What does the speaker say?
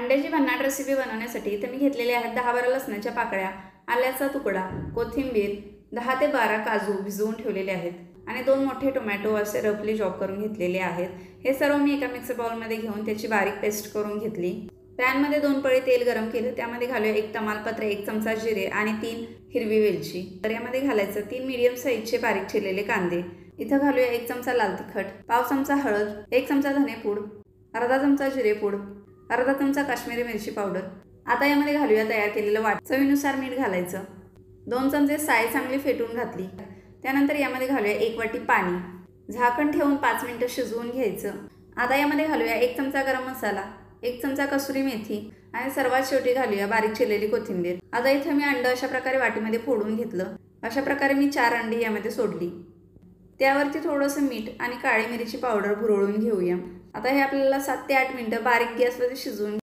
अंड्याची भन्नाट रेसिपी बनवण्यासाठी इथे मी घेतलेले आहेत 10-12 लसणाच्या पाकळ्या, आल्याचा तुकडा, कोथिंबीर, 10 ते 12 काजू भिजवून ठेवलेले आहेत आणि 2 मोठे टोमॅटो असे रफली चॉप करून घेतलेले आहेत। हे सर्व मी एका मिक्सर बाउलमध्ये घेऊन त्याची बारीक पेस्ट करून घेतली। पॅनमध्ये 2 पळी तेल गरम केले, त्यामध्ये घालूया 1 तमालपत्र, 1 चमचा जिरे आणि 3 हिरवी वेलची। तर यामध्ये घालायचं 3 मीडियम साईजचे बारीक चिरलेले कांदे। इथं घालूया 1 चमचा लाल तिखट, पाव चमचा हळद, 1 चमचा धनेपूड, अर्धा चमचा जिरेपूड, अर्धा चमचा काश्मीरी मिरची पावडर। आता यामध्ये घालूया तयार केलेलं वाटण, चवीनुसार मीठ घालायचं। 2 चमचे साय चांगली फेटून घातली। त्यानंतर यामध्ये घालूया 1 वाटी पाणी, झाकण ठेवून 5 मिनिटं शिजवून घ्यायचं। आता यामध्ये घालूया 1 चमचा गरम मसाला, 1 चमचा कसुरी मेथी आणि सर्वात शेवटी घालूया बारीक चिरलेली कोथिंबीर। आता इथे मी अंड अशा प्रकारे वाटीमध्ये फोडून घेतलं। अशा प्रकारे मी 4 अंडी यामध्ये सोडली। त्यावरती थोडंसं मीठ आणि काळी मिरीची पावडर भुरळून घेऊया। आता हे आपल्याला 7 ते 8 मिनिटं बारीक गॅसवरती शिजवून